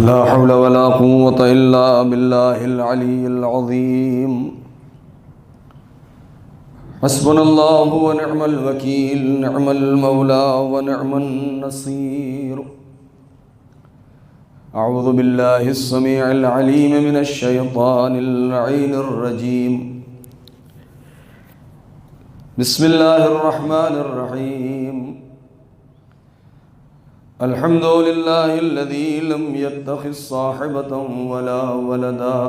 لا حول ولا قوة إلا بالله العلي العظيم. حسبنا الله ونعم الوكيل، نعم المولى ونعم النصير. أعوذ بالله السميع العليم من الشيطان اللعين الرجيم. بسم الله الرحمن الرحيم. الحمد لله الذي لم يتخذ صاحبة ولا ولدا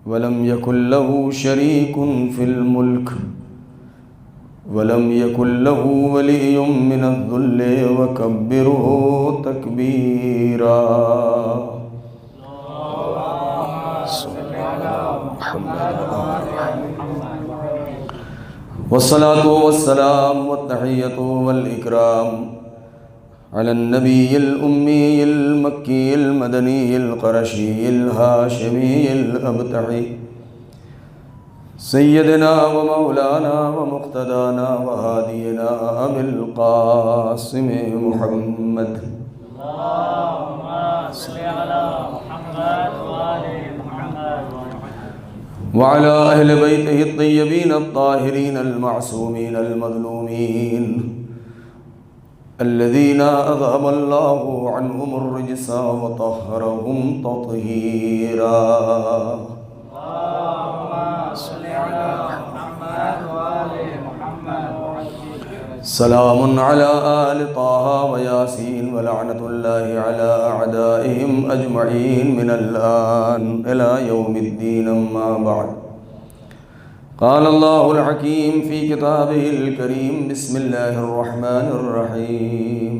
ولم يكن له شريك في الملك ولم يكن له ولي من الذل وكبره تكبيرا. والصلاة والسلام والتحية والإكرام على النبي الأمي المكي المدني القرشي الهاشمي الأبتعي سيدنا ومولانا ومقتدانا وهادينا أبي القاسم محمد. اللهم صل على محمد وآل محمد وعلى أهل بيته الطيبين الطاهرين المعصومين المظلومين الذين أذهب الله عنهم الرجس وطهرهم تطهيرا. اللهم صل على محمد وآل محمد. سلام على آل طه وياسين ولعنة الله على أعدائهم أجمعين من الآن إلى يوم الدين. أما بعد، قال الله الحكيم في كتابه الكريم. بسم الله الرحمن الرحيم.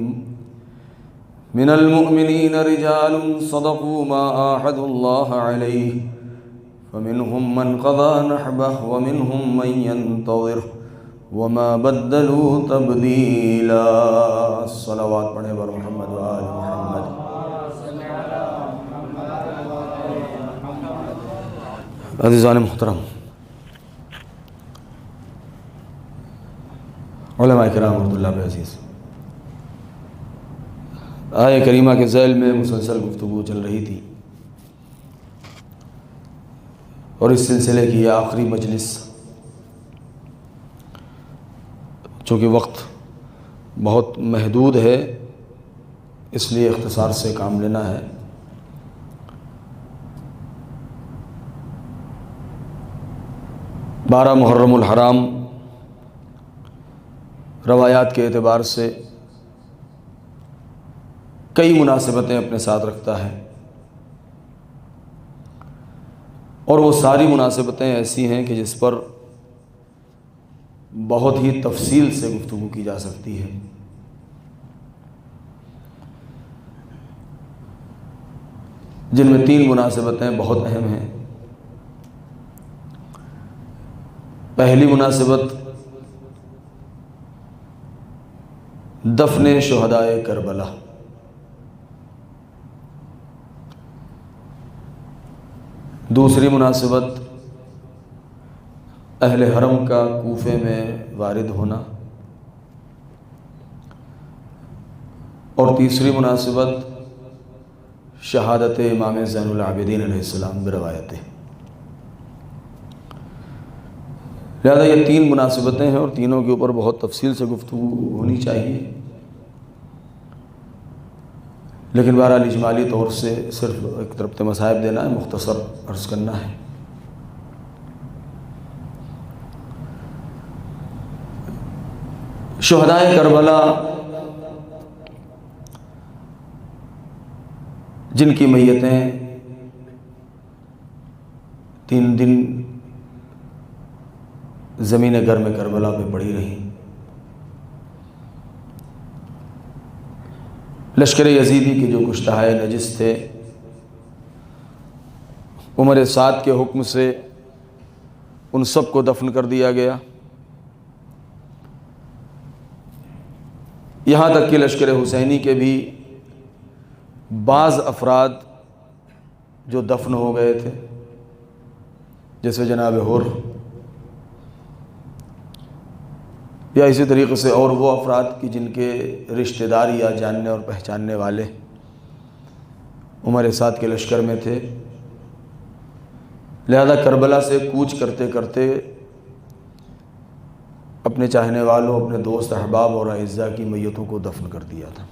من المؤمنين رجال صدقوا ما عاهدوا الله عليه فمنهم من قضى نحبه ومنهم من ينتظر وما بدلوا تبدیلا. صلوات پڑھیں بر محمد و آل محمد. عزیزان محترم، علماء کرام رحمۃ اللہ علیہ عزیز، آیہ کریمہ کے ذیل میں مسلسل گفتگو چل رہی تھی، اور اس سلسلے کی یہ آخری مجلس، چونکہ وقت بہت محدود ہے اس لیے اختصار سے کام لینا ہے. بارہ محرم الحرام روایات کے اعتبار سے کئی مناسبتیں اپنے ساتھ رکھتا ہے، اور وہ ساری مناسبتیں ایسی ہیں کہ جس پر بہت ہی تفصیل سے گفتگو کی جا سکتی ہے. جن میں تین مناسبتیں بہت اہم ہیں. پہلی مناسبت دفن شہدائے کربلا. دوسری مناسبت اہل حرم کا کوفے میں وارد ہونا. اور تیسری مناسبت شہادت امام زین العابدین علیہ السلام بروایت. لہذا یہ تین مناسبتیں ہیں اور تینوں کے اوپر بہت تفصیل سے گفتگو ہونی چاہیے، لیکن بہرحال اجمالی طور سے صرف ایک طرف مصائب دینا ہے، مختصر عرض کرنا ہے. شہدائے کربلا جن کی میتیں 3 دن زمین گرم کربلا پہ پڑی رہیں. لشکر یزیدی کے جو کشتہائے نجس تھے، عمر سعد کے حکم سے ان سب کو دفن کر دیا گیا. یہاں تک کہ لشکر حسینی کے بھی بعض افراد جو دفن ہو گئے تھے، جیسے جناب حر، یا اسی طریقے سے اور وہ افراد کی جن کے رشتہ دار یا جاننے اور پہچاننے والے عمر سعد کے لشکر میں تھے، لہذا کربلا سے کوچ کرتے کرتے اپنے چاہنے والوں، اپنے دوست احباب اور اعزاء کی میتوں کو دفن کر دیا تھا۔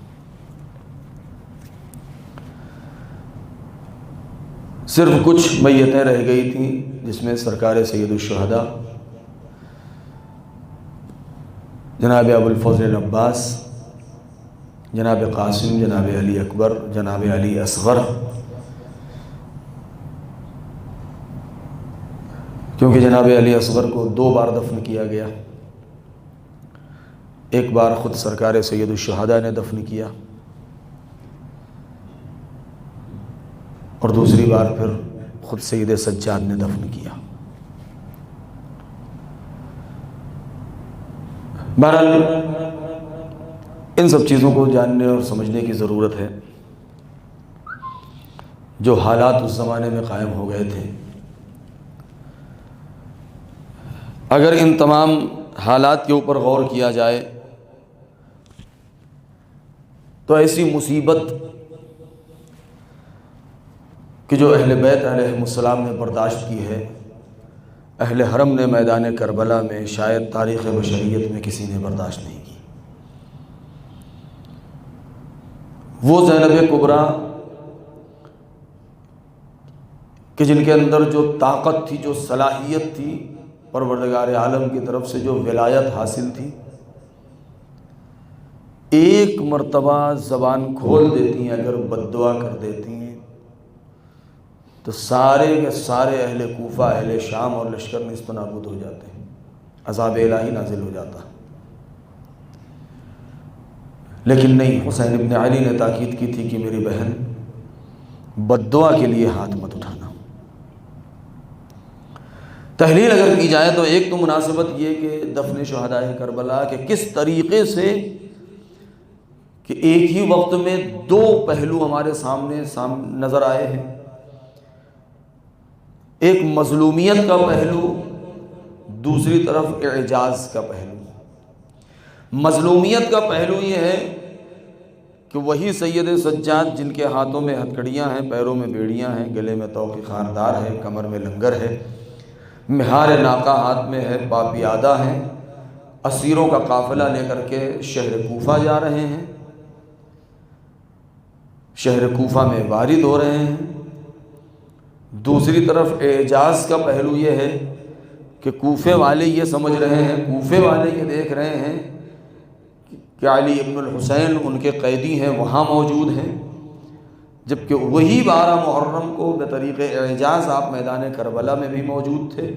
صرف کچھ میتیں رہ گئی تھیں، جس میں سرکار سید الشہداء جناب ابو الفضل عباس، جناب قاسم، جناب علی اکبر، جناب علی اصغر، کیونکہ جناب علی اصغر کو 2 بار دفن کیا گیا، ایک بار خود سرکار سید الشہداء نے دفن کیا اور دوسری بار پھر خود سید سجاد نے دفن کیا۔ بہرحال ان سب چیزوں کو جاننے اور سمجھنے کی ضرورت ہے، جو حالات اس زمانے میں قائم ہو گئے تھے۔ اگر ان تمام حالات کے اوپر غور کیا جائے تو ایسی مصیبت کہ جو اہل بیت علیہ السلام نے برداشت کی ہے، اہل حرم نے میدان کربلا میں شاید تاریخ بشریت میں کسی نے برداشت نہیں کی۔ وہ زینب کبریٰ کہ جن کے اندر جو طاقت تھی، جو صلاحیت تھی، پروردگار عالم کی طرف سے جو ولایت حاصل تھی، ایک مرتبہ زبان کھول دیتی ہیں، اگر بد دعا کر دیتی ہیں تو سارے کے سارے اہل کوفہ، اہل شام اور لشکر نیست و نابود ہو جاتے ہیں، عذاب الہی نازل ہو جاتا۔ لیکن نہیں، حسین ابن علی نے تاکید کی تھی کہ میری بہن بد دعا کے لیے ہاتھ مت اٹھانا۔ تحلیل اگر کی جائے تو ایک تو مناسبت یہ کہ دفن شہداء کربلا کہ کس طریقے سے کہ ایک ہی وقت میں 2 پہلو ہمارے سامنے نظر آئے ہیں، ایک مظلومیت کا پہلو، دوسری طرف اعجاز کا پہلو۔ مظلومیت کا پہلو یہ ہے کہ وہی سید سجاد جن کے ہاتھوں میں ہتھکڑیاں ہیں، پیروں میں بیڑیاں ہیں، گلے میں طوق خاردار ہے، کمر میں لنگر ہے، مہار ناقہ ہاتھ میں ہے، پاپیادہ ہیں، اسیروں کا قافلہ لے کر کے شہر کوفہ جا رہے ہیں، شہر کوفہ میں وارد ہو رہے ہیں۔ دوسری طرف اعجاز کا پہلو یہ ہے کہ کوفے والے یہ سمجھ رہے ہیں، کوفے والے یہ دیکھ رہے ہیں کہ علی ابن الحسین ان کے قیدی ہیں، وہاں موجود ہیں، جبکہ وہی 12 محرم کو بطریق اعجاز آپ میدان کربلا میں بھی موجود تھے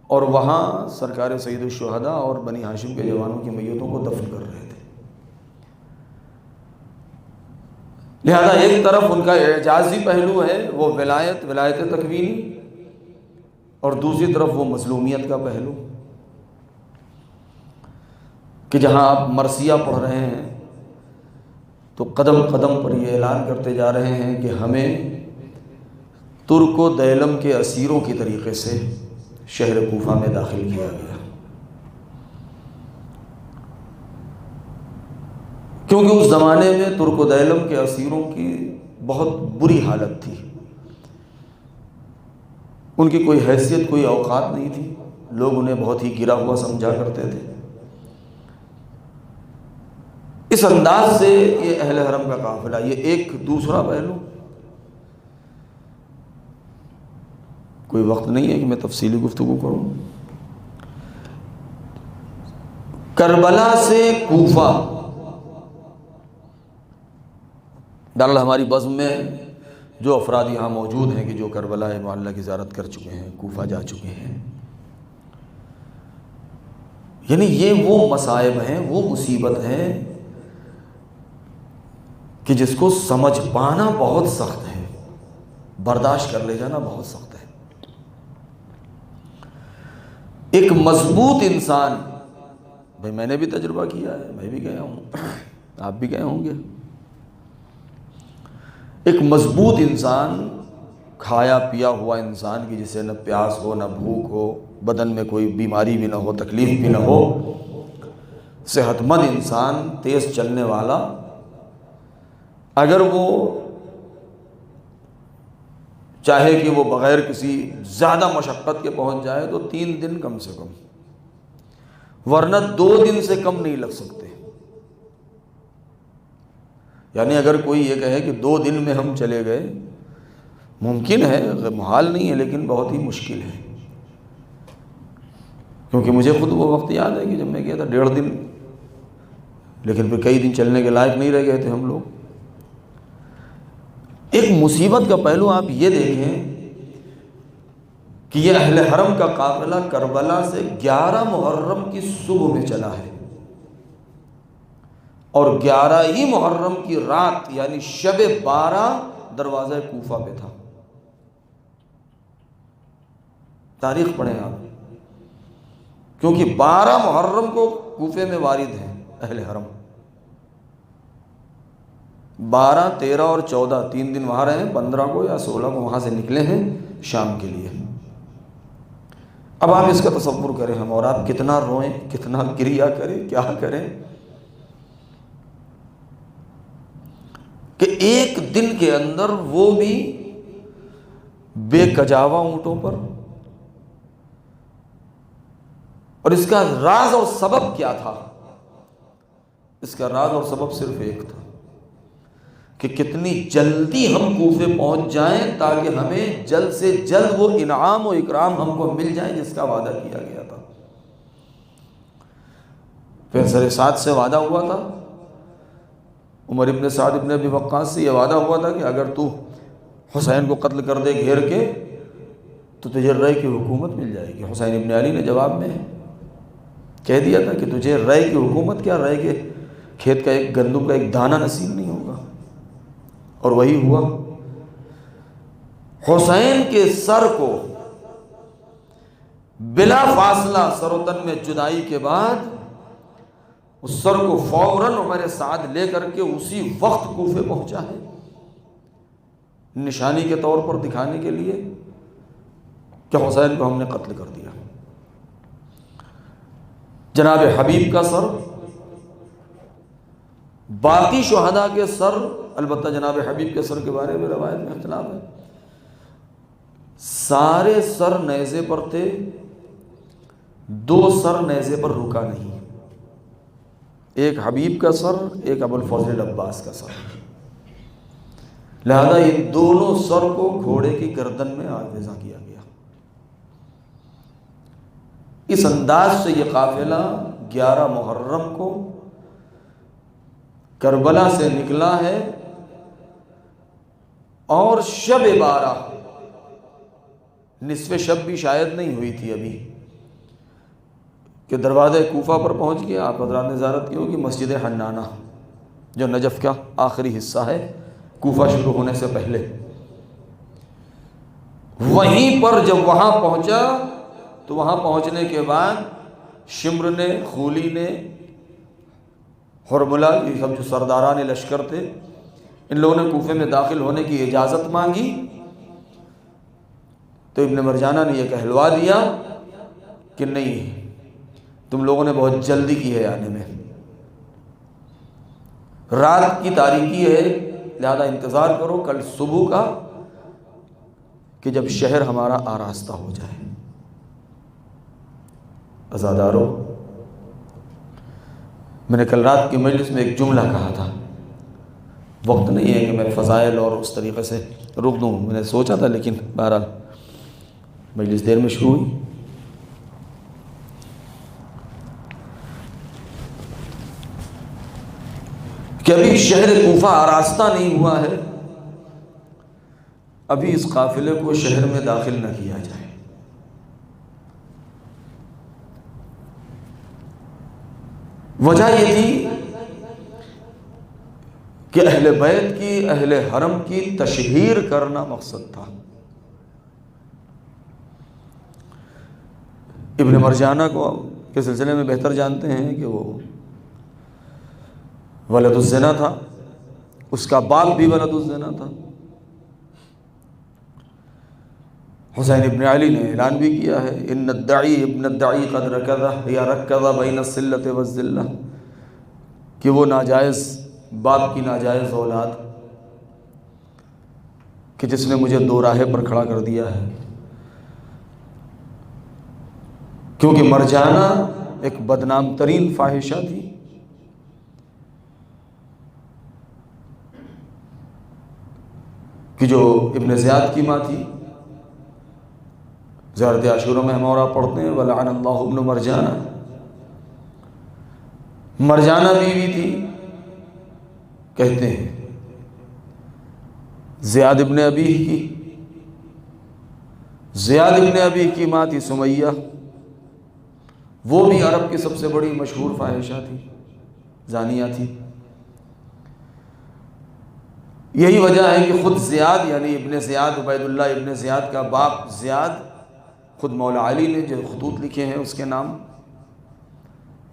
اور وہاں سرکار سید الشہداء اور بنی ہاشم کے جوانوں کی میتوں کو دفن کر رہے تھے۔ لہذا ایک طرف ان کا اعجازی پہلو ہے، وہ ولایت تکوینی، اور دوسری طرف وہ مظلومیت کا پہلو کہ جہاں آپ مرثیہ پڑھ رہے ہیں تو قدم قدم پر یہ اعلان کرتے جا رہے ہیں کہ ہمیں ترک و دیلم کے اسیروں کی طریقے سے شہر کوفہ میں داخل کیا گیا، کیونکہ اس زمانے میں ترک و دیلم کے اسیروں کی بہت بری حالت تھی، ان کی کوئی حیثیت، کوئی اوقات نہیں تھی، لوگ انہیں بہت ہی گرا ہوا سمجھا کرتے تھے۔ اس انداز سے یہ اہل حرم کا قافلہ، یہ ایک دوسرا پہلو۔ کوئی وقت نہیں ہے کہ میں تفصیلی گفتگو کروں۔ کربلا سے کوفہ، دراصل ہماری بزم میں جو افراد یہاں موجود ہیں کہ جو کربلا معلّہ کی زیارت کر چکے ہیں، کوفہ جا چکے ہیں، یعنی یہ وہ مصائب ہیں، وہ مصیبت ہیں کہ جس کو سمجھ پانا بہت سخت ہے، برداشت کر لے جانا بہت سخت ہے۔ ایک مضبوط انسان، بھائی میں نے بھی تجربہ کیا ہے، میں بھی گیا ہوں، آپ بھی گئے ہوں گے، ایک مضبوط انسان، کھایا پیا ہوا انسان کی جسے نہ پیاس ہو نہ بھوک ہو، بدن میں کوئی بیماری بھی نہ ہو، تکلیف بھی نہ ہو، صحت مند انسان، تیز چلنے والا، اگر وہ چاہے کہ وہ بغیر کسی زیادہ مشقت کے پہنچ جائے تو 3 دن کم سے کم، ورنہ 2 دن سے کم نہیں لگ سکتے۔ یعنی اگر کوئی یہ کہے کہ 2 دن میں ہم چلے گئے، ممکن ہے، محال نہیں ہے، لیکن بہت ہی مشکل ہے، کیونکہ مجھے خود وہ وقت یاد ہے کہ جب میں گیا تھا 1.5 دن، لیکن پھر کئی دن چلنے کے لائق نہیں رہ گئے تھے ہم لوگ۔ ایک مصیبت کا پہلو آپ یہ دیکھیں کہ یہ اہل حرم کا قافلہ کربلا سے 11 محرم کی صبح میں چلا ہے، اور 11 ہی محرم کی رات یعنی شب 12 دروازہ کوفہ پہ تھا۔ تاریخ پڑھیں آپ، کیونکہ 12 محرم کو کوفے میں وارد ہیں اہل حرم، 12، 13 اور 14 3 دن وہاں رہے، 15 کو یا 16 کو وہاں سے نکلے ہیں شام کے لیے۔ اب آپ اس کا تصور کریں ہم اور آپ کتنا روئیں، کتنا گریہ کریں، کیا کریں کہ ایک دن کے اندر وہ بھی بے کجاوا اونٹوں پر۔ اور اس کا راز اور سبب کیا تھا؟ اس کا راز اور سبب صرف ایک تھا کہ کتنی جلدی ہم کوفے پہنچ جائیں تاکہ ہمیں جلد سے جلد وہ انعام و اکرام ہم کو مل جائے جس کا وعدہ کیا گیا تھا۔ پھر سر سعد سے وعدہ ہوا تھا، عمر ابن سعد ابن ابی وقاص سے یہ وعدہ ہوا تھا کہ اگر تو حسین کو قتل کر دے گھیر کے تو تجھے رے کی حکومت مل جائے گی۔ حسین ابن علی نے جواب میں کہہ دیا تھا کہ تجھے رے کی حکومت کیا، رے کے کھیت کا ایک گندم کا ایک دانہ نصیب نہیں ہوگا، اور وہی ہوا۔ حسین کے سر کو بلا فاصلہ سر و تن میں جدائی کے بعد اس سر کو فوراً عمر سعد لے کر کے اسی وقت کوفے پہنچا ہے، نشانی کے طور پر دکھانے کے لیے کہ حسین کو ہم نے قتل کر دیا۔ جناب حبیب کا سر، باقی شہداء کے سر، البتہ جناب حبیب کے سر کے بارے میں روایت میں اختلاف ہے، سارے سر نیزے پر تھے، 2 سر نیزے پر رکا نہیں، ایک حبیب کا سر، ایک ابو الفضل عباس کا سر، لہذا ان دونوں سر کو گھوڑے کی گردن میں آویزاں کیا گیا۔ اس انداز سے یہ قافلہ 11 محرم کو کربلا سے نکلا ہے، اور شب 12 نصف شب بھی شاید نہیں ہوئی تھی ابھی کہ دروازہ کوفہ پر پہنچ گیا۔ آپ حضرات نے زیارت کی ہوگی مسجد حنانہ، جو نجف کا آخری حصہ ہے کوفہ شروع ہونے سے پہلے۔ وہیں پر جب وہاں پہنچا تو وہاں پہنچنے کے بعد شمر نے، خولی نے، حرملہ، یہ سب جو سرداران لشکر تھے، ان لوگوں نے کوفے میں داخل ہونے کی اجازت مانگی، تو ابن مرجانہ نے یہ کہلوا دیا کہ نہیں، تم لوگوں نے بہت جلدی کی ہے آنے میں، رات کی تاریکی ہے، لہذا انتظار کرو کل صبح کا کہ جب شہر ہمارا آراستہ ہو جائے۔ عزادارو، میں نے کل رات کی مجلس میں ایک جملہ کہا تھا، وقت نہیں ہے کہ میں فضائل اور اس طریقے سے رک دوں، میں نے سوچا تھا، لیکن بہرحال مجلس دیر میں شروع ہوئی۔ کہ ابھی شہر کوفہ آراستہ نہیں ہوا ہے، ابھی اس قافلے کو شہر میں داخل نہ کیا جائے۔ وجہ یہ تھی کہ اہل بیت کی، اہل حرم کی تشہیر کرنا مقصد تھا۔ ابن مرجانہ کو کے سلسلے میں بہتر جانتے ہیں کہ وہ ولد الزنا تھا، اس کا باپ بھی ولد الزنا تھا۔ حسین ابن علی نے اعلان بھی کیا ہے، ان الدعی ابن الدعی قد رکض یا رکض بین الصلۃ والذلہ، کہ وہ ناجائز باپ کی ناجائز اولاد کہ جس نے مجھے دو راہے پر کھڑا کر دیا ہے. کیونکہ مرجانہ ایک بدنام ترین فاحشہ تھی. کہ جو ابن زیاد کی ماں تھی، زیارت عاشورہ میں ہم اور آپ پڑھتے ہیں وَلَعَنَ اللَّهُ ابْنُ مرجانہ. مرجانہ بیوی تھی، کہتے ہیں زیاد ابن ابی کی. زیاد ابن ابی کی ماں تھی سمیہ، وہ بھی عرب کی سب سے بڑی مشہور فاحشہ تھی، زانیہ تھی. یہی وجہ ہے کہ خود زیاد یعنی ابن زیاد، عبید اللہ ابن زیاد کا باپ زیاد، خود مولا علی نے جو خطوط لکھے ہیں اس کے نام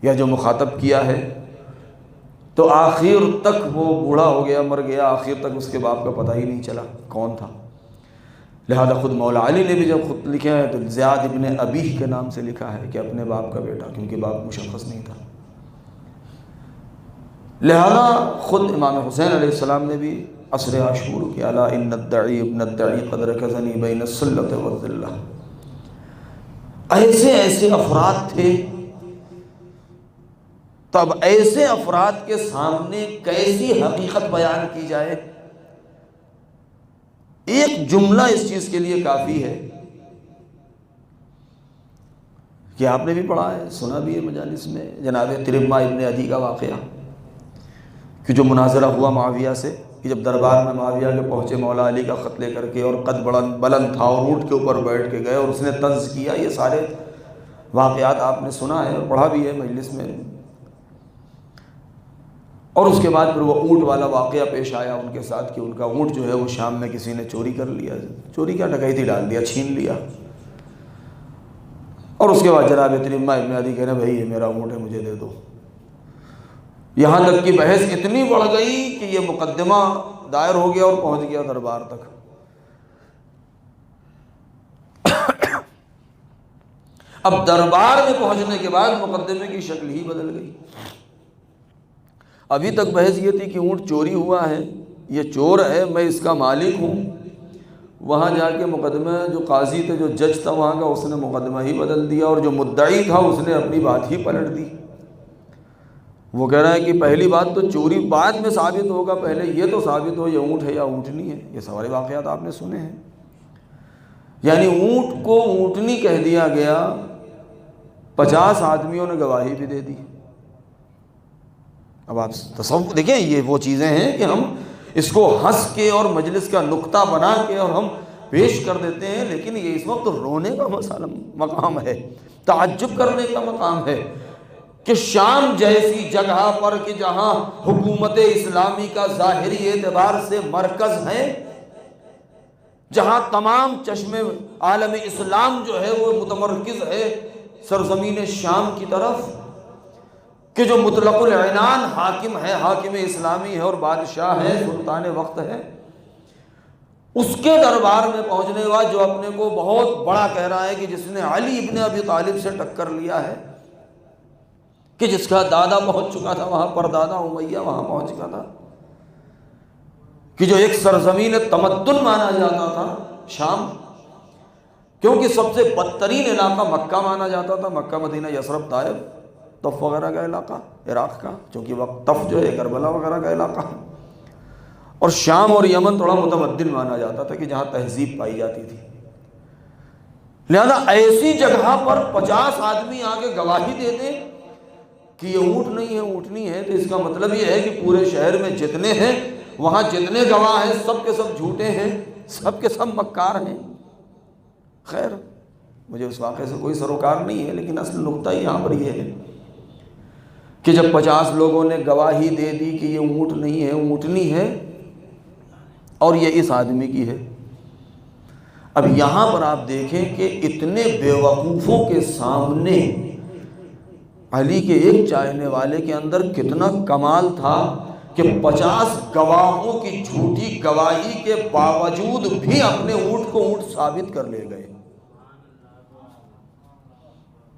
یا جو مخاطب کیا ہے، تو آخر تک وہ بوڑھا ہو گیا، مر گیا، آخر تک اس کے باپ کا پتہ ہی نہیں چلا کون تھا. لہذا خود مولا علی نے بھی جب خط لکھے ہیں تو زیاد ابن ابی کے نام سے لکھا ہے کہ اپنے باپ کا بیٹا، کیونکہ باپ مشخص نہیں تھا. لہذا خود امام حسین علیہ السلام نے بھی عصر عاشور کی الا ان الدعی ابن الدعی قد رکزنی بین السلۃ والذلہ. ایسے ایسے افراد تھے. تب ایسے افراد کے سامنے کیسی حقیقت بیان کی جائے؟ ایک جملہ اس چیز کے لیے کافی ہے کہ آپ نے بھی پڑھا ہے، سنا بھی ہے مجالس میں، جناب ترمہ ابن عدی کا واقعہ کہ جو مناظرہ ہوا معاویہ سے، کہ جب دربار میں معاویہ کے پہنچے مولا علی کا خط لے کر کے، اور قد بلند تھا اور اونٹ کے اوپر بیٹھ کے گئے اور اس نے طنز کیا. یہ سارے واقعات آپ نے سنا ہے اور پڑھا بھی ہے مجلس میں. اور اس کے بعد پھر وہ اونٹ والا واقعہ پیش آیا ان کے ساتھ کہ ان کا اونٹ جو ہے وہ شام میں کسی نے چوری کر لیا. چوری کیا، ڈکیتی ڈال دیا، چھین لیا. اور اس کے بعد جناب ترمہ ابن عدی کہنے بھائی یہ میرا اونٹ ہے، مجھے دے دو. یہاں تک کہ بحث اتنی بڑھ گئی کہ یہ مقدمہ دائر ہو گیا اور پہنچ گیا دربار تک. اب دربار میں پہنچنے کے بعد مقدمے کی شکل ہی بدل گئی. ابھی تک بحث یہ تھی کہ اونٹ چوری ہوا ہے، یہ چور ہے، میں اس کا مالک ہوں. وہاں جا کے مقدمہ جو قاضی تھے، جو جج تھا وہاں کا، اس نے مقدمہ ہی بدل دیا، اور جو مدعی تھا اس نے اپنی بات ہی پلٹ دی. وہ کہہ رہا ہے کہ پہلی بات تو چوری بعد میں ثابت ہوگا، پہلے یہ تو ثابت ہو یہ اونٹ ہے یا اونٹنی ہے. یہ سارے واقعات آپ نے سنے ہیں. یعنی اونٹ کو اونٹنی کہہ دیا گیا، 50 آدمیوں نے گواہی بھی دے دی. اب آپ تصور دیکھیں، یہ وہ چیزیں ہیں کہ ہم اس کو ہنس کے اور مجلس کا نقطہ بنا کے اور ہم پیش کر دیتے ہیں، لیکن یہ اس وقت رونے کا مقام ہے، تعجب کرنے کا مقام ہے کہ شام جیسی جگہ پر کہ جہاں حکومت اسلامی کا ظاہری اعتبار سے مرکز ہے، جہاں تمام چشم عالم اسلام جو ہے وہ متمرکز ہے سرزمین شام کی طرف، کہ جو مطلق العنان حاکم ہے، حاکم اسلامی ہے اور بادشاہ ہے، سلطان وقت ہے، اس کے دربار میں پہنچنے کے بعد جو اپنے کو بہت بڑا کہہ رہا ہے کہ جس نے علی ابن ابی طالب سے ٹکر لیا ہے، کہ جس کا دادا پہنچ چکا تھا وہاں پر، دادا امیہ وہاں پہنچ چکا تھا، کہ جو ایک سرزمین تمدن مانا جاتا تھا شام، کیونکہ سب سے بدترین علاقہ مکہ مانا جاتا تھا، مکہ مدینہ یثرب طائف طف وغیرہ کا علاقہ عراق کا، چونکہ وقت طف جو ہے کربلا وغیرہ کا علاقہ، اور شام اور یمن تھوڑا متمدن مانا جاتا تھا کہ جہاں تہذیب پائی جاتی تھی. لہذا ایسی جگہ پر 50 آدمی آگے گواہی دے دیں کہ یہ اونٹ نہیں ہے اونٹنی ہے، تو اس کا مطلب یہ ہے کہ پورے شہر میں جتنے ہیں، وہاں جتنے گواہ ہیں، سب کے سب جھوٹے ہیں، سب کے سب مکار ہیں. خیر مجھے اس واقعے سے کوئی سروکار نہیں ہے، لیکن اصل نقطہ یہاں پر یہ ہے کہ جب 50 لوگوں نے گواہی دے دی کہ یہ اونٹ نہیں ہے اونٹنی ہے اور یہ اس آدمی کی ہے. اب یہاں پر آپ دیکھیں کہ اتنے بیوقوفوں کے سامنے علی کے ایک چاہنے والے کے اندر کتنا کمال تھا کہ 50 گواہوں کی جھوٹی گواہی کے باوجود بھی اپنے اونٹ کو اونٹ ثابت کر لے گئے.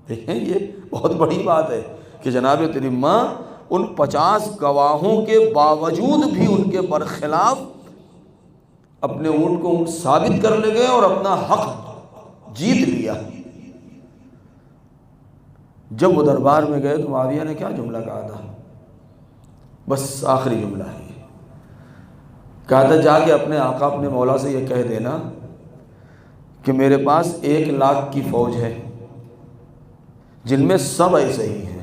دیکھیں یہ بہت بڑی بات ہے کہ جناب ترمہ ان 50 گواہوں کے باوجود بھی ان کے برخلاف اپنے اونٹ کو اونٹ ثابت کر لے گئے اور اپنا حق جیت لیا۔ جب وہ دربار میں گئے تو معاویہ نے کیا جملہ کہا تھا؟ بس آخری جملہ ہے، کہا تھا جا کے اپنے آقا اپنے مولا سے یہ کہہ دینا کہ میرے پاس 1,00,000 کی فوج ہے جن میں سب ایسے ہی ہیں،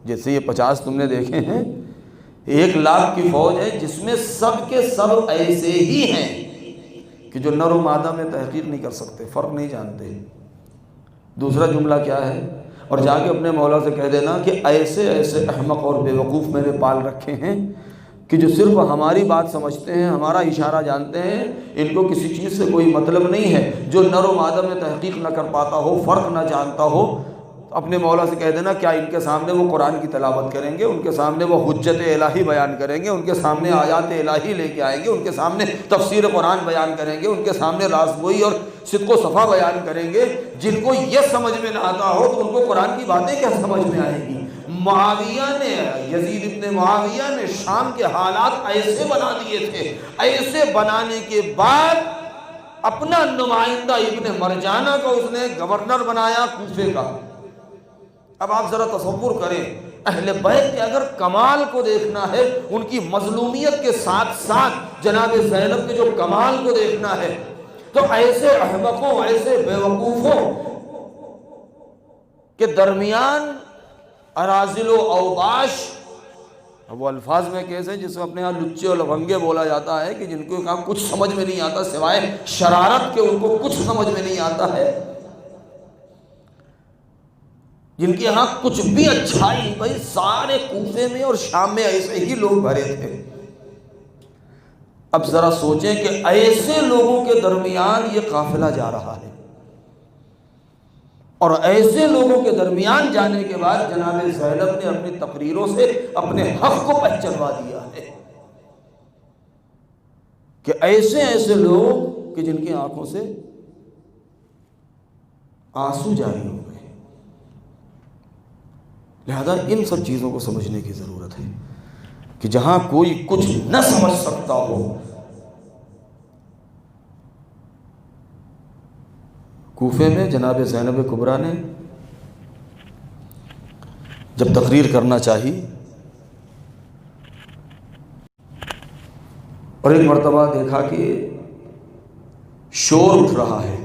جیسے یہ 50 تم نے دیکھے ہیں، 1,00,000 کی فوج ہے جس میں سب کے سب ایسے ہی ہیں کہ جو نر و مادہ میں تحقیر نہیں کر سکتے، فرق نہیں جانتے۔ دوسرا جملہ کیا ہے؟ اور جا کے اپنے مولا سے کہہ دینا کہ ایسے ایسے احمق اور بے وقوف میں نے پال رکھے ہیں کہ جو صرف ہماری بات سمجھتے ہیں، ہمارا اشارہ جانتے ہیں، ان کو کسی چیز سے کوئی مطلب نہیں ہے۔ جو نر و مادہ میں تحقیق نہ کر پاتا ہو، فرق نہ جانتا ہو، اپنے مولا سے کہہ دینا کیا ان کے سامنے وہ قرآن کی تلاوت کریں گے، ان کے سامنے وہ حجت الہی بیان کریں گے، ان کے سامنے آیات الہی لے کے آئیں گے، ان کے سامنے تفسیر قرآن بیان کریں گے، ان کے سامنے راست گوئی اور صدق و صفا بیان کریں گے، جن کو یہ سمجھ میں نہ آتا ہو تو ان کو قرآن کی باتیں کیا سمجھ میں آئیں گی؟ معاویہ نے، یزید ابن معاویہ نے شام کے حالات ایسے بنا دیے تھے، ایسے بنانے کے بعد اپنا نمائندہ ابن مرجانہ کو اس نے گورنر بنایا کوفے کا۔ اب آپ ذرا تصور کریں، اہل بیت کے اگر کمال کو دیکھنا ہے، ان کی مظلومیت کے ساتھ ساتھ جناب زینب کے جو کمال کو دیکھنا ہے، تو ایسے احمقوں، ایسے بیوقوفوں کے درمیان اراذل و اوباش، وہ الفاظ میں کیسے جس میں اپنے یہاں لچے اور لفنگے بولا جاتا ہے کہ جن کو کہاں کچھ سمجھ میں نہیں آتا سوائے شرارت کے، ان کو کچھ سمجھ میں نہیں آتا ہے، جن کے یہاں کچھ بھی اچھائی نہیں، بھائی سارے کوفے میں اور شام میں ایسے ہی لوگ بھرے تھے۔ اب ذرا سوچیں کہ ایسے لوگوں کے درمیان یہ قافلہ جا رہا ہے، اور ایسے لوگوں کے درمیان جانے کے بعد جناب زینب نے اپنی تقریروں سے اپنے حق کو پہچانوا دیا ہے کہ ایسے ایسے لوگ کہ جن کی آنکھوں سے آنسو جاری ہو گئے۔ لہذا ان سب چیزوں کو سمجھنے کی ضرورت ہے کہ جہاں کوئی کچھ نہ سمجھ سکتا ہو، کوفے میں جناب زینب کبریٰ نے جب تقریر کرنا چاہی اور ایک مرتبہ دیکھا کہ شور اٹھ رہا ہے۔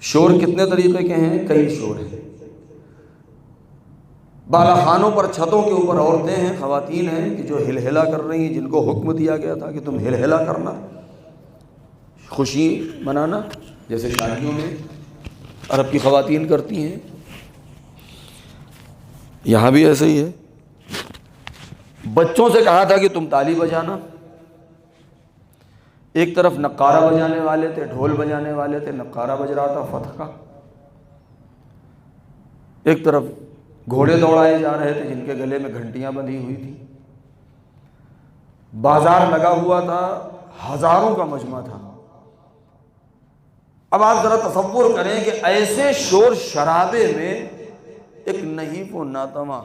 شور کتنے طریقے کے ہیں؟ کئی شور ہیں۔ بالا خانوں پر، چھتوں کے اوپر عورتیں ہیں، خواتین ہیں کہ جو ہلہلا کر رہی ہیں، جن کو حکم دیا گیا تھا کہ تم ہلہلا کرنا، خوشی منانا، جیسے شادیوں میں عرب کی خواتین کرتی ہیں، یہاں بھی ایسے ہی ہے۔ بچوں سے کہا تھا کہ تم تالی بجانا۔ ایک طرف نقارہ بجانے والے تھے، ڈھول بجانے والے تھے، نقارہ بج رہا تھا فتح کا، ایک طرف گھوڑے دوڑائے جا رہے تھے جن کے گلے میں گھنٹیاں بندھی ہوئی تھی، بازار لگا ہوا تھا، ہزاروں کا مجمع تھا۔ اب آپ ذرا تصور کریں کہ ایسے شور شرابے میں ایک نحیف و ناتواں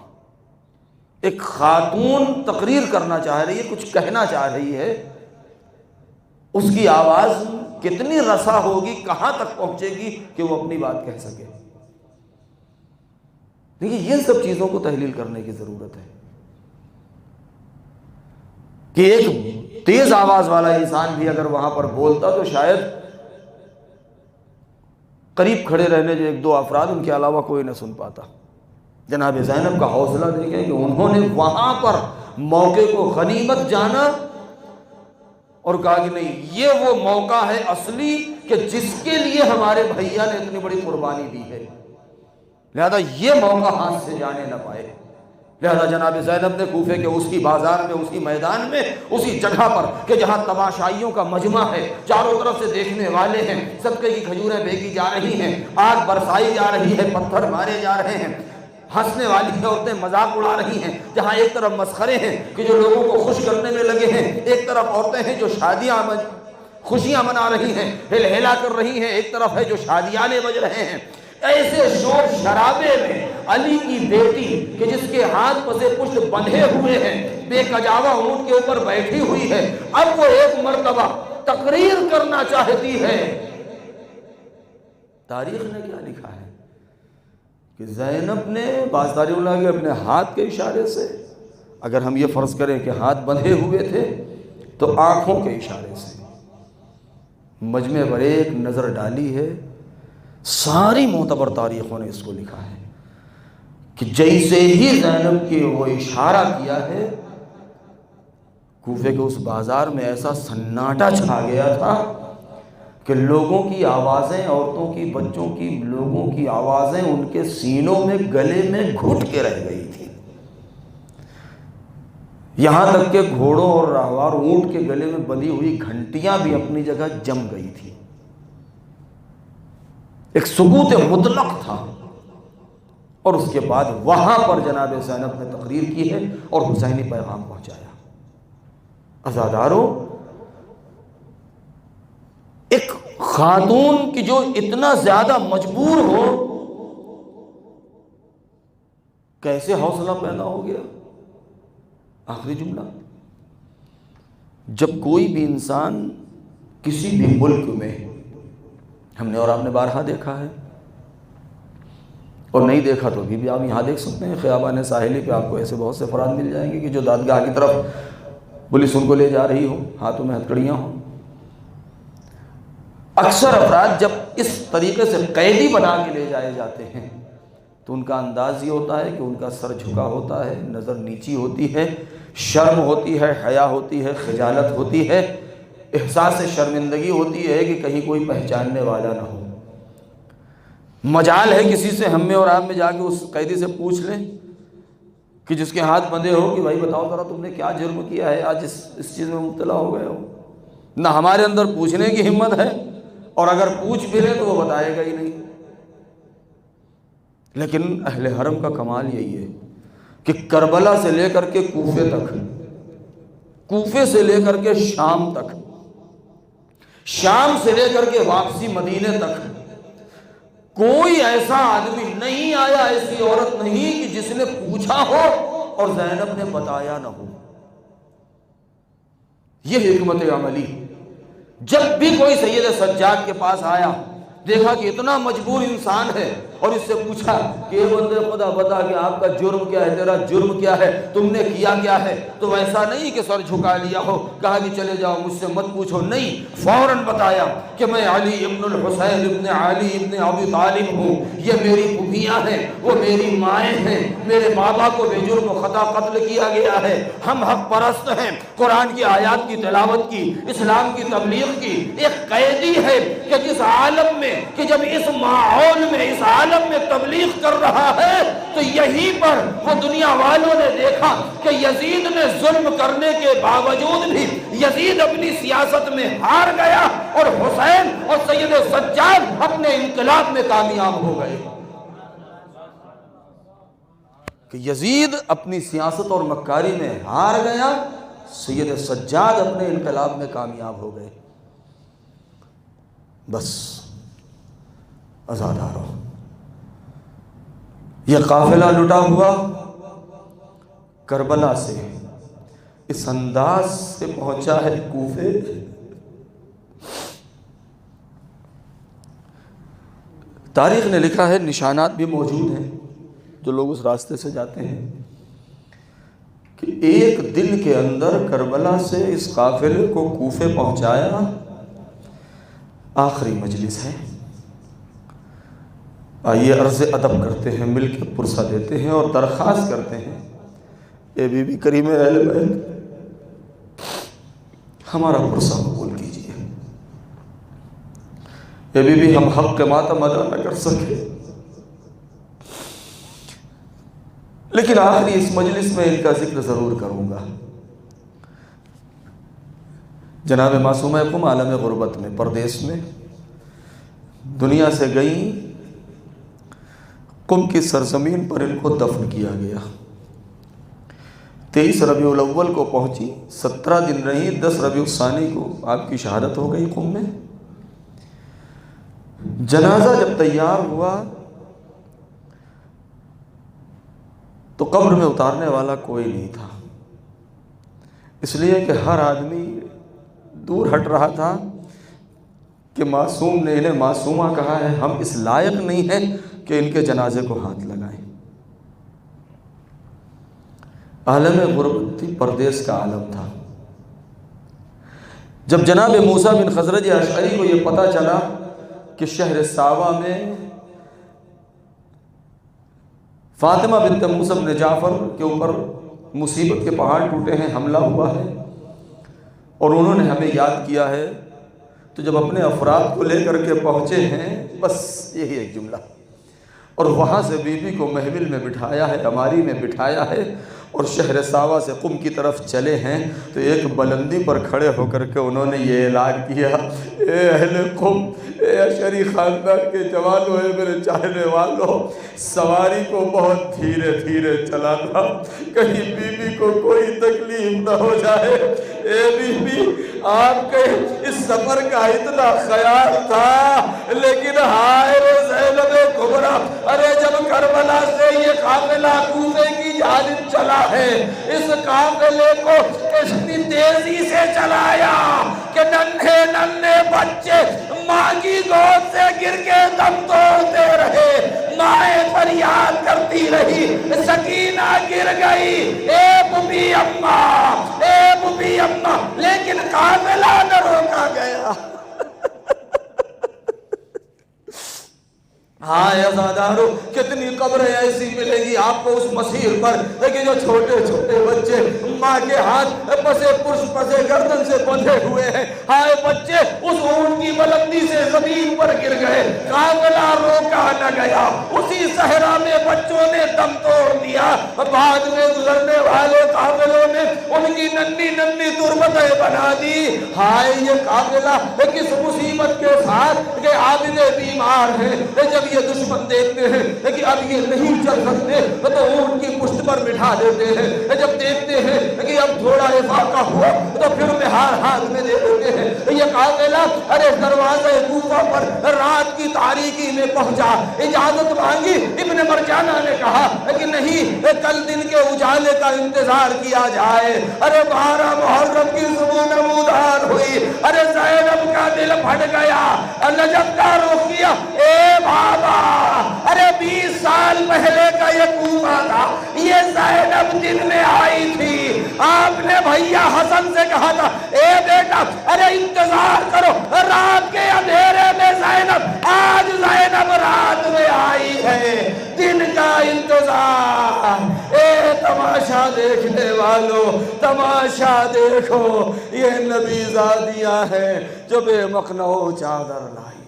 ایک خاتون تقریر کرنا چاہ رہی ہے، کچھ کہنا چاہ رہی ہے، اس کی آواز کتنی رسا ہوگی، کہاں تک پہنچے گی کہ وہ اپنی بات کہہ سکے۔ دیکھیے یہ سب چیزوں کو تحلیل کرنے کی ضرورت ہے کہ ایک تیز آواز والا انسان بھی اگر وہاں پر بولتا تو شاید قریب کھڑے رہنے جو ایک دو افراد، ان کے علاوہ کوئی نہ سن پاتا۔ جناب زینب کا حوصلہ دیکھیں کہ انہوں نے وہاں پر موقع کو غنیمت جانا اور کہا کہ نہیں، یہ وہ موقع ہے اصلی کہ جس کے لیے ہمارے بھیا نے اتنی بڑی قربانی دی ہے، لہذا یہ موقع ہاتھ سے جانے نہ پائے۔ لہذا جناب زینب نے کوفے کے اسی بازار میں، اسی میدان میں، اسی جگہ پر کہ جہاں تماشائیوں کا مجمع ہے، چاروں طرف سے دیکھنے والے ہیں، صدقے کی کھجوریں بیکی جا رہی ہیں، آگ برسائی جا رہی ہے، پتھر مارے جا رہے ہیں، ہنسنے والی عورتیں مذاق اڑا رہی ہیں، جہاں ایک طرف مسخرے ہیں کہ جو لوگوں کو خوش کرنے میں لگے ہیں، ایک طرف عورتیں ہیں جو شادیاں خوشیاں منا رہی ہیں، ہل ہلا کر رہی ہیں، ایک طرف ہے جو شادیانے بج رہے ہیں، ایسے شور شرابے میں علی کی بیٹی کہ جس کے ہاتھ پسے پشت بندھے ہوئے ہیں، بے کجاوا اونٹ کے اوپر بیٹھی ہوئی ہے، اب وہ ایک مرتبہ تقریر کرنا چاہتی ہے۔ تاریخ نے کیا لکھا ہے کہ زینب نے بعض تاریخ اللہ کے اپنے ہاتھ کے اشارے سے، اگر ہم یہ فرض کریں کہ ہاتھ بندھے ہوئے تھے تو آنکھوں کے اشارے سے مجمع پر ایک نظر ڈالی ہے۔ ساری معتبر تاریخوں نے اس کو لکھا ہے کہ جیسے ہی زینب کی وہ اشارہ کیا ہے، کوفے کے اس بازار میں ایسا سناٹا چھا گیا تھا کہ لوگوں کی آوازیں، عورتوں کی، بچوں کی، لوگوں کی آوازیں ان کے سینوں میں، گلے میں گھٹ کے رہ گئی تھی، یہاں تک کہ گھوڑوں اور راہوار اونٹ کے گلے میں بندھی ہوئی گھنٹیاں بھی اپنی جگہ جم گئی تھی۔ ایک سکوت مطلق تھا، اور اس کے بعد وہاں پر جناب زینب نے تقریر کی ہے اور حسینی پیغام پہنچایا۔ عزادارو، ایک خاتون کی جو اتنا زیادہ مجبور ہو، کیسے حوصلہ پیدا ہو گیا؟ آخری جملہ، جب کوئی بھی انسان کسی بھی ملک میں، ہم نے اور آپ نے بارہا دیکھا ہے، اور نہیں دیکھا تو بھی آپ یہاں دیکھ سکتے ہیں، خیابان ساحلی پہ آپ کو ایسے بہت سے افراد مل جائیں گے کہ جو دادگاہ کی طرف پولیس ان کو لے جا رہی ہو، ہاتھوں میں ہتھکڑیاں ہوں۔ اکثر افراد جب اس طریقے سے قیدی بنا کے لے جائے جاتے ہیں تو ان کا انداز یہ ہوتا ہے کہ ان کا سر جھکا ہوتا ہے، نظر نیچی ہوتی ہے، شرم ہوتی ہے، حیا ہوتی ہے، خجالت ہوتی ہے، احساس شرمندگی ہوتی ہے کہ کہیں کوئی پہچاننے والا نہ ہو۔ مجال ہے کسی سے ہم میں اور آپ میں جا کے اس قیدی سے پوچھ لیں کہ جس کے ہاتھ بندھے ہو کہ بھائی بتاؤ ذرا تم نے کیا جرم کیا ہے، آج اس چیز میں مبتلا ہو گئے ہو؟ نہ ہمارے اندر پوچھنے کی ہمت ہے، اور اگر پوچھ بھی لیں تو وہ بتائے گا ہی نہیں۔ لیکن اہل حرم کا کمال یہی ہے کہ کربلا سے لے کر کے کوفے تک، کوفے سے لے کر کے شام تک، شام سے لے کر کے واپسی مدینے تک، کوئی ایسا آدمی نہیں آیا، ایسی عورت نہیں کہ جس نے پوچھا ہو اور زینب نے بتایا نہ ہو۔ یہ حکمت عملی۔ جب بھی کوئی سید سجاد کے پاس آیا، دیکھا کہ اتنا مجبور انسان ہے، اور اس سے پوچھا کہ اے بندے خدا بتا کہ آپ کا جرم کیا ہے، تیرا جرم کیا ہے، تم نے کیا کیا ہے، تو ویسا نہیں کہ سر جھکا لیا ہو، کہا کہ چلے جاؤ مجھ سے مت پوچھو، نہیں، فوراً بتایا کہ میں علی ابن الحسین ابن علی ابن ابی طالب ہوں، یہ میری پھوپھیاں ہیں، وہ میری مائیں ہیں، میرے بابا کو بے جرم و خطا قتل کیا گیا ہے، ہم حق پرست ہیں، قرآن کی آیات کی تلاوت کی، اسلام کی تبلیغ کی۔ ایک قیدی ہے کہ جس عالم میں، کہ جب اس ماحول میں، اس عالم میں تبلیغ کر رہا ہے، تو یہیں پر وہ دنیا والوں نے دیکھا کہ یزید نے ظلم کرنے کے باوجود بھی یزید اپنی سیاست میں ہار گیا، اور حسین اور سید سجاد اپنے انقلاب میں کامیاب ہو گئے۔ کہ یزید اپنی سیاست اور مکاری میں ہار گیا، سید سجاد اپنے انقلاب میں کامیاب ہو گئے۔ بس عزادارو، یہ قافلہ لٹا ہوا کربلا سے اس انداز سے پہنچا ہے کوفے۔ تاریخ نے لکھا ہے، نشانات بھی موجود ہیں جو لوگ اس راستے سے جاتے ہیں، کہ ایک دن کے اندر کربلا سے اس قافلے کو کوفے پہنچایا۔ آخری مجلس ہے، آئیے عرض ادب کرتے ہیں، مل کے پرسہ دیتے ہیں اور درخواست کرتے ہیں، اے بی بی کریم اہل بیت، ہمارا پرسہ قبول کیجیے۔ اے بی بی، ہم حق کے ماتم ادا نہ کر سکے، لیکن آخری اس مجلس میں ان کا ذکر ضرور کروں گا۔ جناب معصومہ قم عالم غربت میں، پردیس میں، دنیا سے گئیں، قم کی سرزمین پر ان کو دفن کیا گیا۔ 23 ربیع الاول کو پہنچی، 17 دن رہی، 10 ربیع الثانی کو آپ کی شہادت ہو گئی قم میں۔ جنازہ جب تیار ہوا تو قبر میں اتارنے والا کوئی نہیں تھا، اس لیے کہ ہر آدمی دور ہٹ رہا تھا کہ معصوم نے انہیں معصومہ کہا ہے، ہم اس لائق نہیں ہیں کہ ان کے جنازے کو ہاتھ لگائیں۔ عالم غربت تھی، پردیس کا عالم تھا۔ جب جناب موسیٰ بن خزرج اشعری کو یہ پتہ چلا کہ شہر ساوا میں فاطمہ بنت موسیٰ بن جعفر کے اوپر مصیبت کے پہاڑ ٹوٹے ہیں، حملہ ہوا ہے اور انہوں نے ہمیں یاد کیا ہے، تو جب اپنے افراد کو لے کر کے پہنچے ہیں، بس یہی ایک جملہ، اور وہاں سے بی بی کو محفل میں بٹھایا ہے، عماری میں بٹھایا ہے، اور شہر ساوا سے قم کی طرف چلے ہیں، تو ایک بلندی پر کھڑے ہو کر کے انہوں نے یہ اعلان کیا، اے اہل قم، اے اشعری خاندان کے جوانوں، اے میرے چاہنے والوں، سواری کو بہت دھیرے دھیرے چلانا، کہیں بی بی کو کوئی تکلیف نہ ہو جائے۔ اے بی بی، آپ کے اس سفر کا اتنا خیال تھا، لیکن ہائے رے زینب کبریٰ، ارے جب کربلا سے یہ قافلہ کوفے کی جانب چلا ہے، اس قافلے کو اتنی تیزی سے چلایا کہ ننھے ننھے بچے ماں کی گود سے گر کے دم توڑتے رہے، مائیں فریاد کرتی رہی، سکینہ گر گئی، اے ببی اماں، اے ببی اماں، لیکن قافلہ نہ روکا گیا۔ ہاں عزادارو، کتنی قبریں ایسی ملے گی آپ کو اس مسیر پر، لیکن جو چھوٹے چھوٹے بچے ماں کے ہاتھ پسے پرش پسے گردن سے بندھے ہوئے ہیں، ہائے بچے اس اونٹ کی بلندی سے زمین پر گر گئے، قافلہ روکا نہ گیا، اسی صحرا میں بچوں نے دم توڑ دیا، بعد میں گزرنے والے قافلوں نے ان کی ننھی ننھی تربتیں بنا دی۔ ہائے یہ قافلہ کس مصیبت کے ساتھ کہ عابد بیمار ہیں، جب یہ دشمن دیکھتے ہیں کہ اب یہ نہیں چل سکتے تو اونٹ کی پشت پر بٹھا دیتے ہیں، جب دیکھتے ہیں کہ اب تھوڑا افاقہ ہوا تو پھر مہار ہاتھ میں دے دیتے ہیں۔ یہ قافلہ ارے دروازے کوفہ پر رات کی تاریکی میں پہنچا، اجازت مانگی، ابن مرجانہ نے کہا کہ نہیں، کل دن کے اجالے کا انتظار کیا جائے۔ ارے 12 محرم کی صبح نمودار ہوئی، ارے زینب کا دل پھٹ گیا، نجف کا رخ کیا، اے بابا، ارے 20 سال پہلے کا یہ کوفہ تھا، یہ زینب دن میں آئی تھی، آپ نے بھیا حسن سے کہا تھا، اے بیٹا ارے انتظار کرو، رات کے اندھیرے میں زینب، آج زینب رات میں آئی ہے، دن کا انتظار۔ اے تماشا دیکھنے والوں، تماشا دیکھو، یہ نبی زادیاں ہیں جو بے مخنعو چادر لائی۔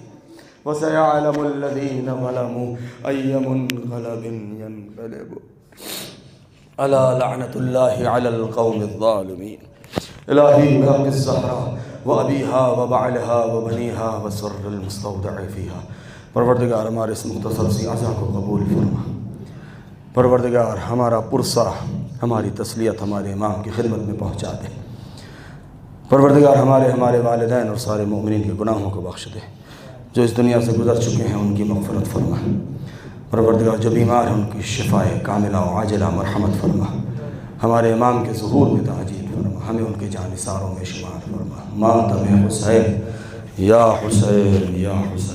وَسَيَعْلَمُ الَّذِينَ ظَلَمُوا أَيَّ مُنْقَلَبٍ يَنْقَلِبُونَ أَلَا لَعْنَةُ اللَّهِ عَلَى الْقَوْمِ الظَّالِمِينَ إِلَٰهِي بِحَقِّ الزَّهْرَاءِ وَأَبِيهَا وَبَعْلِهَا وَبَنِيهَا وَسَرِّ الْمُسْتَوْدَعِ فِيهَا۔ پروردگار ہمارے اس مختصر سی عزا کو قبول فرما۔ پروردگار ہمارا پرسہ، ہماری تسلیت ہمارے امام کی خدمت میں پہنچا دے۔ پروردگار ہمارے والدین اور سارے مومنین کے گناہوں کو بخش دے، جو اس دنیا سے گزر چکے ہیں ان کی مغفرت فرما۔ پروردگار جو بیمار ہیں ان کی شفائے کاملہ و عاجلہ مرحمت فرما۔ ہمارے امام کے ظہور میں تعجیل فرما، ہمیں ان کے جانثاروں میں شمار فرما۔ ماتم حسین یا حسین یا حسین۔